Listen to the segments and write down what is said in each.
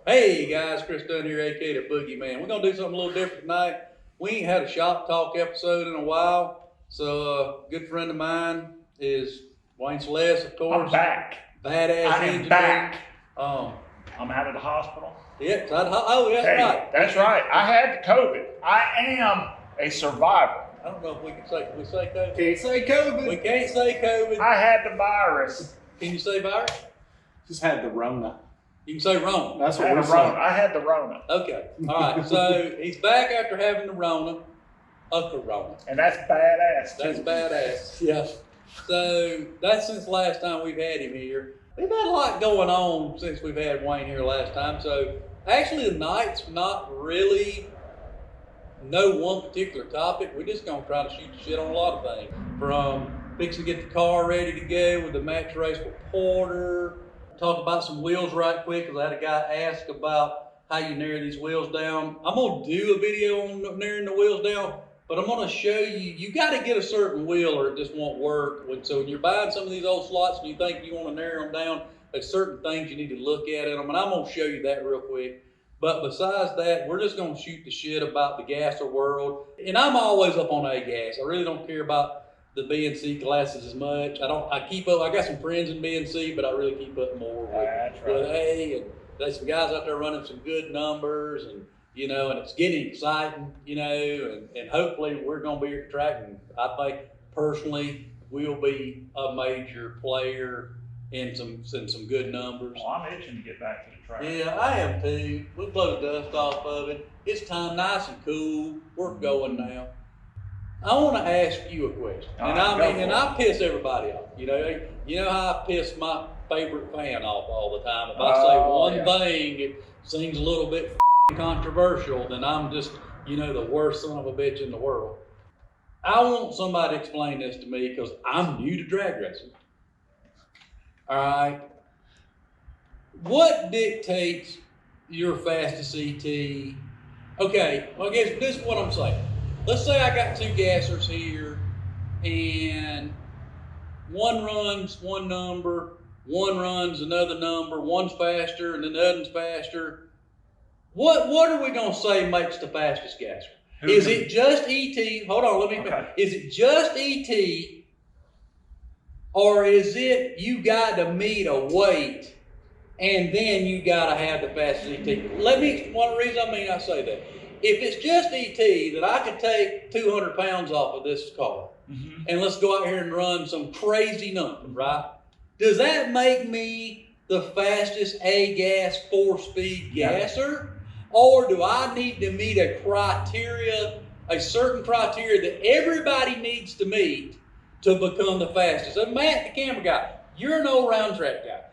Hey guys, Chris Dunn here, aka the Boogie Man. We're gonna do something a little different tonight. We ain't had a shop talk episode in a while, so a good friend of mine is Wayne Sless, of course. I'm back. Badass I am engine back. room. I'm out of the hospital. Yeah, oh, that's Hey, right. that's right. I had the COVID. I am a survivor. I don't know if we can say COVID. Can't say COVID. We can't say COVID. I had the virus. Can you say virus? Just had the Rona. You can say Rona. That's I what had we're the Rona. saying. I had the Rona. Okay. All right. So he's back after having the Rona, a Corona. And that's badass, too. That's badass. Yes. So that's since last time we've had him here. We've had a lot going on since we've had Wayne here last time. So actually the night's not really no one particular topic. We're just gonna try to shoot the shit on a lot of things. From fixing to get the car ready to go with the Max Race Reporter. Talk about some wheels right quick, because I had a guy ask about how you narrow these wheels down. I'm gonna do a video on narrowing the wheels down, but I'm gonna show you gotta get a certain wheel or it just won't work. So when you're buying some of these old slots and you think you wanna narrow them down, there's certain things you need to look at in them, and I'm gonna show you that real quick. But besides that, we're just gonna shoot the shit about the gasser world. And I'm always up on AGas. I really don't care about the BNC classes as much. I keep up, I got some friends in BNC, but I really keep up more with A, and there's some guys out there running some good numbers, and and it's getting exciting, and hopefully we're gonna be at the track, and I think personally we'll be a major player in some good numbers. Well, I'm itching to get back to the track. Yeah, I am too. We'll blow the dust off of it. It's time, nice and cool. We're going now. I want to ask you a question, and I piss everybody off. You know how I piss my favorite fan off all the time. If I say one thing, it seems a little bit controversial, then I'm just the worst son of a bitch in the world. I want somebody to explain this to me because I'm new to drag racing. All right, what dictates your fastest CT? Okay, well I guess this is what I'm saying. Let's say I got two gassers here, and one runs one number, one runs another number, one's faster and the other's faster. What are we gonna say makes the fastest gasser? Is it just ET? Hold on, let me finish. Is it just ET, or is it you got to meet a weight and then you gotta have the fastest ET? One reason I say that. If it's just ET, that I could take 200 pounds off of this car, and let's go out here and run some crazy number, right? Does that make me the fastest AGas 4-speed gasser? Or do I need to meet a certain criteria that everybody needs to meet to become the fastest? So Matt, the camera guy, you're an old round track guy.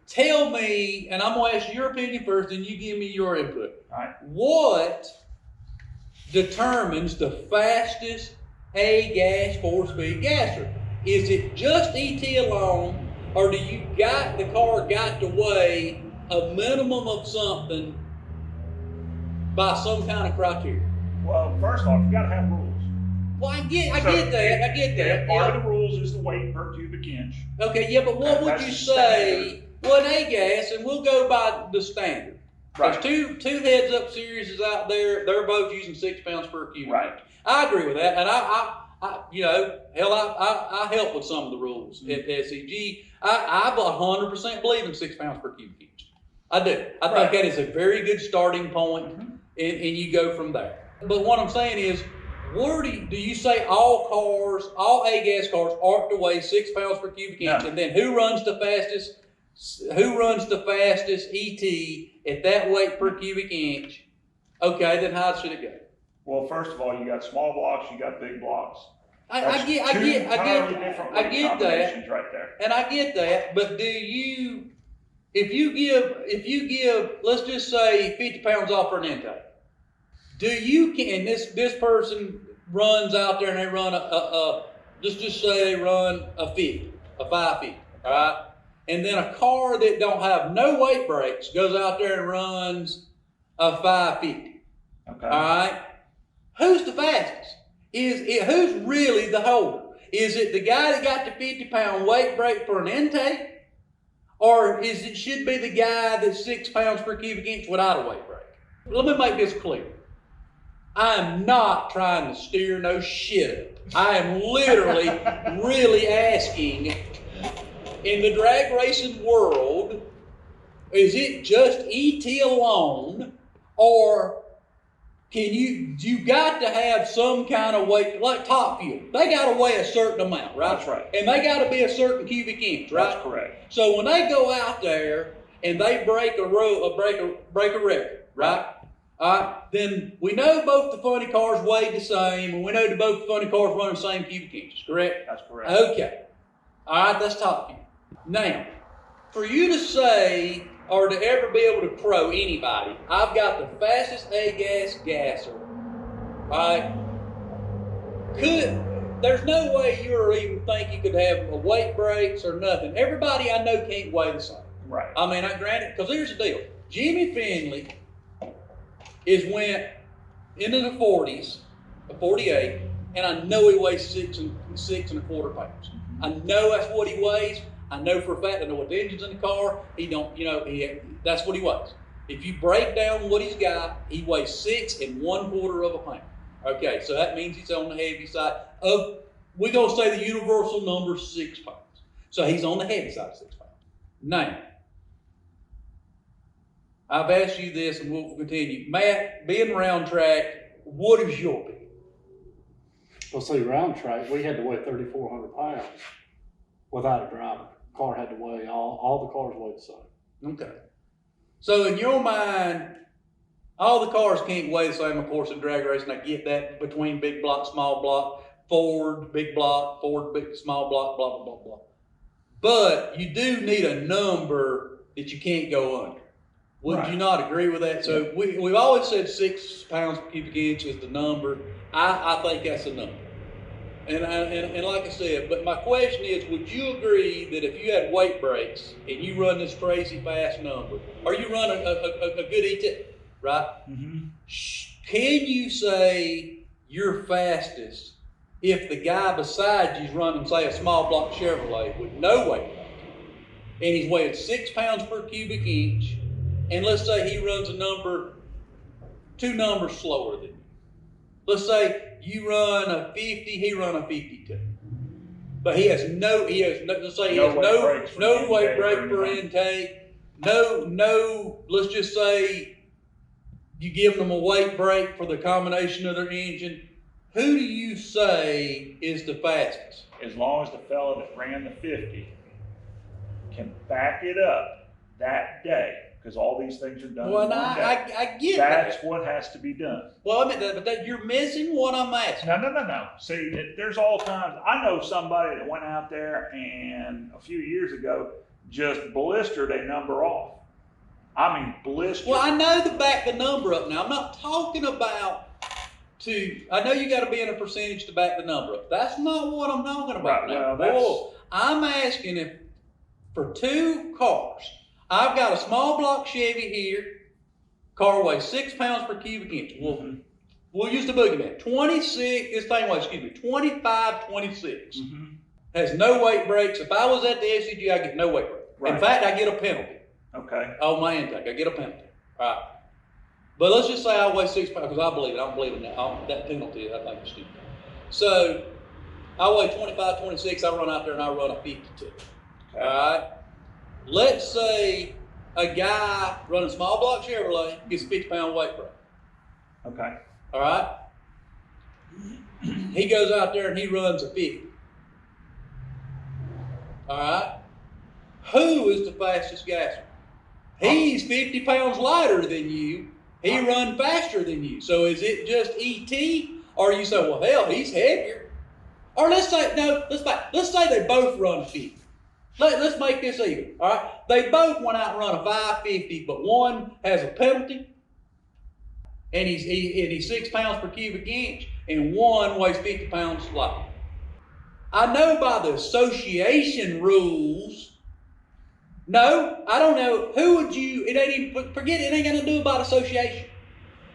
Tell me, and I'm gonna ask your opinion first, and you give me your input. All right. What determines the fastest AGas 4-speed gasser? Is it just ET alone, or do the car got to weigh a minimum of something by some kind of criteria? Well, first off, you gotta have rules. Well, I get that. Part of the rules is the weight per cubic inch. Okay, yeah, but what would you say? Well, an AGas, and we'll go by the standard. Right. There's two heads-up series out there. They're both using 6 pounds per cubic inch. I agree with that, and I help with some of the rules at SEG. I 100% believe in 6 pounds per cubic inch. I do. I think that is a very good starting point, and you go from there. But what I'm saying is, do you say all AGas cars ought to weigh 6 pounds per cubic inch, and then who runs the fastest ET at that weight per cubic inch? Okay, then how should it go? Well, first of all, you got small blocks, you got big blocks. I get that, right there. And I get that. But if you give, let's just say 50 pounds off for an intake, and this person runs out there and they run let's just say they run a 550, all right? And then a car that don't have no weight brakes goes out there and runs a 550. Okay. All right. Who's the fastest? Who's really the holder? Is it the guy that got the 50-pound weight brake for an intake? Or should be the guy that's 6 pounds per cubic inch without a weight break? Let me make this clear. I am not trying to steer no shit. I am literally, really asking, in the drag racing world, is it just ET alone, or you got to have some kind of weight, like Top Fuel. They got to weigh a certain amount, right? That's right. And they got to be a certain cubic inch, right? That's correct. So when they go out there and they break a record, right? All right, then we know both the funny cars weigh the same, and we know that both the funny cars run the same cubic inches, correct? That's correct. Okay. All right, that's Top Fuel. Now, for you to say, or to ever be able to pro anybody, I've got the fastest AGas gasser, right? There's no way you even think you could have a weight breaks or nothing. Everybody I know can't weigh the same. Right. I mean, granted, because here's the deal. Jimmy Finley went into the 40s, a 48, and I know he weighs 6.25 pounds. I know that's what he weighs. I know for a fact, I know what the engine's in the car. That's what he weighs. If you break down what he's got, he weighs 6.25 pounds. Okay, so that means he's on the heavy side of, we're going to say the universal number is 6 pounds. So he's on the heavy side of 6 pounds. Now, I've asked you this and we'll continue. Matt, being round track, what is your pick? Well, see, round track, we had to weigh 3,400 pounds without a driver. Car had to weigh, all the cars weighed the same. Okay. So in your mind, all the cars can't weigh the same, of course, in drag racing. I get that, between big block, small block, Ford, big block, Ford, big, small block, blah, blah, blah, blah. But you do need a number that you can't go under. Would you not agree with that? So we've always said 6 pounds per cubic inch is the number. I think that's the number. And like I said, but my question is, would you agree that if you had weight breaks and you run this crazy fast number, or you run a good ET, right? Mm-hmm. Can you say you're fastest if the guy beside you's running, say, a small block Chevrolet with no weight break, and he's weighing 6 pounds per cubic inch, and let's say he runs two numbers slower than you. Let's say you run a 50, he run a 52. But let's say he has no weight break per intake, let's just say you give them a weight break for the combination of their engine. Who do you say is the fastest? As long as the fella that ran the 50 can back it up that day, because all these things are done. Well, I get that. That's what has to be done. Well, I mean, but you're missing what I'm asking. No. See, there's all times. I know somebody that went out there and a few years ago just blistered a number off. I mean, blistered. Well, I know to back the number up now. I'm not talking about I know you got to be in a percentage to back the number up. That's not what I'm talking about now. Well, I'm asking if for two cars, I've got a small block Chevy here, car weighs 6 pounds per cubic inch. We'll use the Boogie man. 26, this thing weighs, 25, 26. Mm-hmm. Has no weight breaks. If I was at the SCG, I get no weight break. Right. In fact, I get a penalty. Okay. On my intake, I get a penalty. All right. But let's just say I weigh 6 pounds, because I believe it. I don't believe in that. That penalty, I think, is stupid. So I weigh 25, 26. I run out there and I run a 52. Okay. All right. Let's say a guy running small block Chevrolet gets a 50-pound weight break. Okay. All right. He goes out there and he runs a 50. All right. Who is the fastest gasser? He's 50 pounds lighter than you. He run faster than you. So is it just ET? Or you say, well, hell, he's heavier. Or let's say they both run 50. Let's make this even. All right. They both went out and run a 550, but one has a penalty, and he's 6 pounds per cubic inch, and one weighs 50 pounds light. I know by the association rules. No, I don't know. Who would you? It ain't even, forget it. It ain't got to do about association.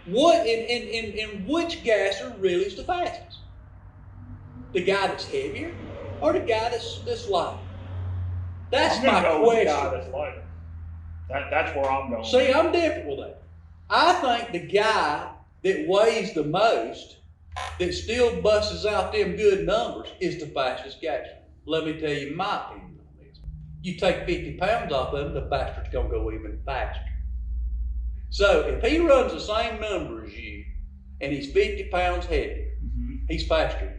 What in which gasser really is the fastest? The guy that's heavier, or the guy that's light? That's I'm gonna my go with the guy question. that's lighter. That's where I'm going. See, I'm different with that. I think the guy that weighs the most, that still busts out them good numbers, is the fastest gasser. Let me tell you my opinion on this. You take 50 pounds off of him, the bastard's gonna go even faster. So if he runs the same number as you, and he's 50 pounds heavier, he's faster than you.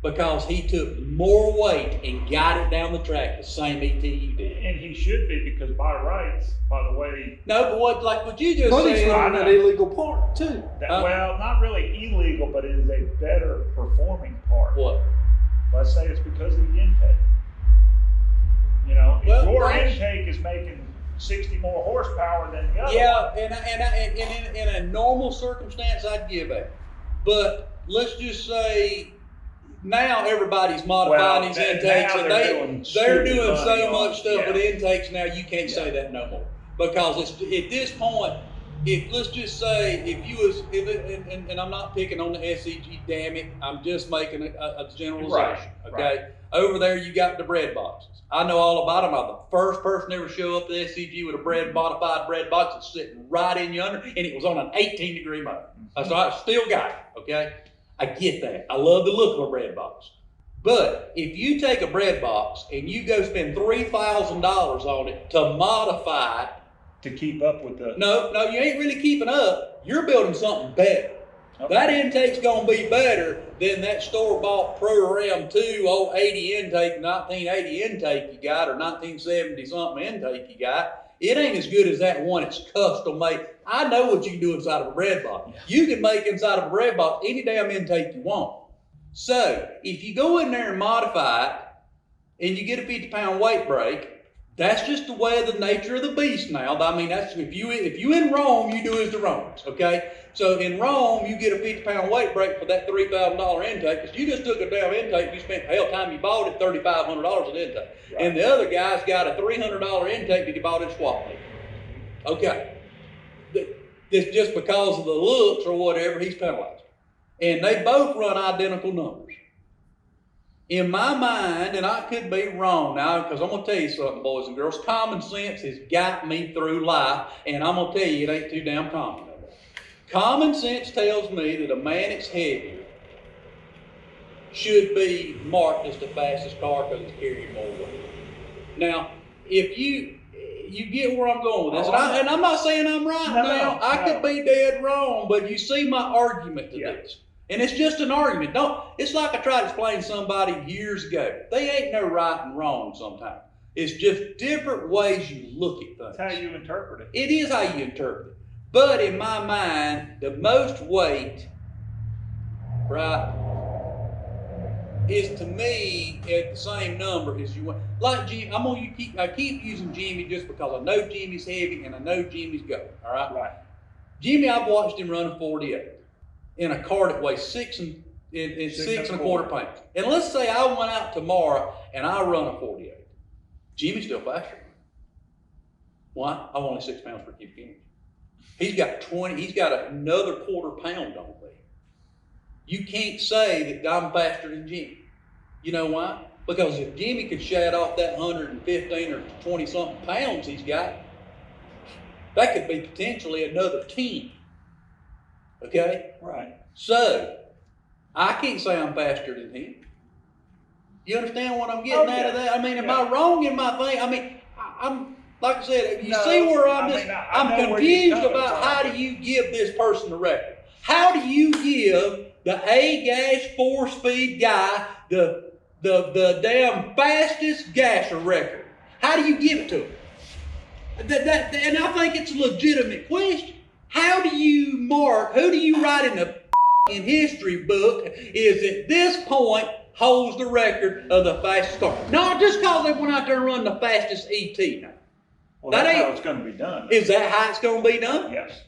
Because he took more weight and got it down the track the same ET you did. And he should be, because by rights, by the way. No, but what you just But he's said. running an illegal part too. Well, not really illegal, but it is a better performing part. What? Let's say it's because of the intake. You know, if Well, your intake is making 60 more horsepower than the other Yeah, one. and in a normal circumstance, I'd give it. But let's just say now everybody's modifying these intakes, now and they're doing so much stuff with intakes now. You can't say that no more, because it's at this point. If let's just say if you was and I'm not picking on the SEG, damn it, I'm just making a generalization. Right, Okay, over there you got the bread boxes. I know all about them. I'm the first person to ever show up to SCG with a modified bread box that's sitting right in yonder, and it was on an 18-degree motor. So I still got it, okay? I get that. I love the look of a bread box. But if you take a bread box and you go spend $3,000 on it to modify it, to keep up with the. No, you ain't really keeping up. You're building something better. Okay. That intake's gonna be better than that store-bought Pro-Ram 2 old 80 intake, 1980 intake you got, or 1970 something intake you got. It ain't as good as that one. It's custom made. I know what you can do inside of a bread box. Yeah. You can make inside of a bread box any damn intake you want. So if you go in there and modify it, and you get a 50-pound weight break, that's just the way of the nature of the beast now. I mean, that's if you in Rome, you do as the Romans, okay? So in Rome, you get a 50-pound weight break for that $3,000 intake, because you just took a damn intake, you spent, hell, time you bought it, $3,500 an intake. Right. And the other guy's got a $300 intake that he bought at swap meet. Okay. This just because of the looks or whatever, he's penalized. And they both run identical numbers. In my mind, and I could be wrong now, because I'm going to tell you something, boys and girls, common sense has got me through life, and I'm going to tell you it ain't too damn common no more. Common sense tells me that a man that's heavier should be marked as the fastest car because he's carrying more weight. Now, if you get where I'm going with this, and I'm not saying I'm right now. I could be dead wrong, but you see my argument to this. And it's just an argument. It's like I tried to explain to somebody years ago. They ain't no right and wrong sometimes. It's just different ways you look at things. It's how you interpret it. It is how you interpret it. But in my mind, the most weight, right, is to me at the same number as you want. Like Jimmy, I keep using Jimmy just because I know Jimmy's heavy and I know Jimmy's going. All right. Right. Jimmy, I've watched him run a 48 in a car that weighs 6 and a quarter pounds. And let's say I went out tomorrow and I run a 48. Jimmy's still faster. Why? I'm only 6 pounds per cubic inch. He's got another quarter pound on me. You can't say that I'm faster than Jimmy. You know why? Because if Jimmy could shed off that 115 or 20 something pounds he's got, that could be potentially another 10. Okay? Right. So, I can't say I'm faster than him. You understand what I'm getting out of that? I mean, am I wrong in my thing? I mean, I'm, like I said, you see where I'm confused about how do you give this person the record? How do you give the AGas 4-speed guy the damn fastest gasser record? How do you give it to him? And I think it's a legitimate question. How do you mark, who do you write in the history book is at this point holds the record of the fastest car? Not just because they went out there and run the fastest ET now. Well, that's how it's going to be done. Is that how it's going to be done? Yes.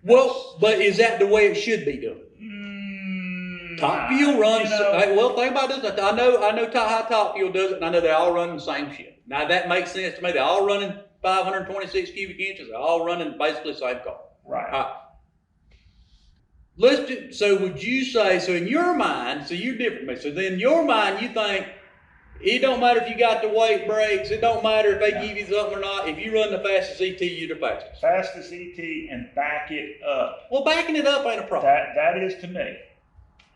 Well, but is that the way it should be done? Top Fuel runs. Well, think about this. I know how Top Fuel does it, and I know they all run the same shit. Now that makes sense to me. They're all running 526 cubic inches. They're all running basically the same car. Right. So would you say? So in your mind, so you're different from me. So then in your mind, you think It don't matter if you got the weight brakes. It don't matter if they give you something or not. If you run the fastest ET, you're the fastest. Fastest ET and back it up. Well, backing it up ain't a problem. That is to me.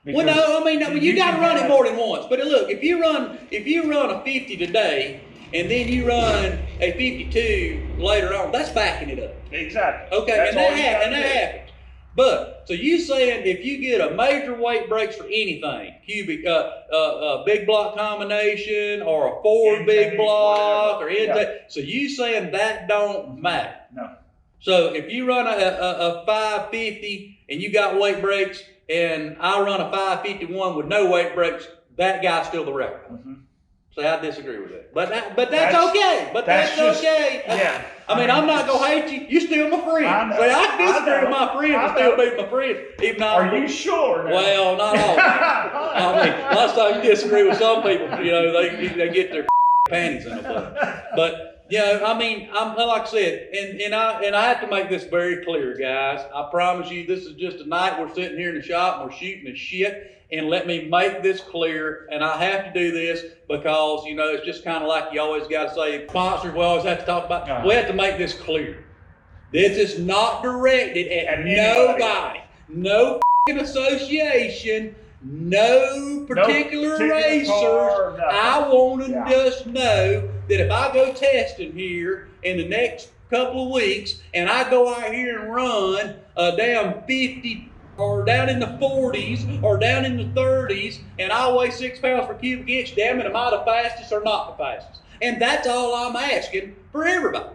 Well, no, I mean, no, you got to can run it have- more than once. But look, if you run a 50 today and then you run a 52 later on, that's backing it up. Exactly. Okay, That's and all that, you gotta do. happens. But so you saying if you get a major weight brakes for anything, cubic, big block combination or a Ford big Intake, block or whatever. intake, so you saying that don't matter? No. So if you run a 550 and you got weight brakes, and I run a 551 with no weight brakes, that guy's still the record. Mm-hmm. So I disagree with that. But that's That's- okay. But that's just- okay. Yeah. I mean, I'm not gonna hate you. You're still my friend. I know. See, I can disagree I with know. my friend I and still know. be my friend, even though Are you sure? Now? well, not all. I mean, lots of times you disagree with some people. You know, they get their panties in a bunch. But you know, I mean, I'm like I said, and I have to make this very clear, guys. I promise you, this is just a night we're sitting here in the shop and we're shooting the shit. And let me make this clear, and I have to do this because, you know, it's just kind of like you always got to say, sponsors, we always have to talk about, Uh-huh. we have to make this clear. This is not directed at At anybody. nobody, no f***ing association, no particular particular racers. car, nothing. I want to Yeah. just know that if I go testing here in the next couple of weeks, and I go out here and run a damn 50 or down in the 40s or down in the 30s, and I weigh 6 pounds per cubic inch, damn it, am I the fastest or not the fastest? And that's all I'm asking for everybody.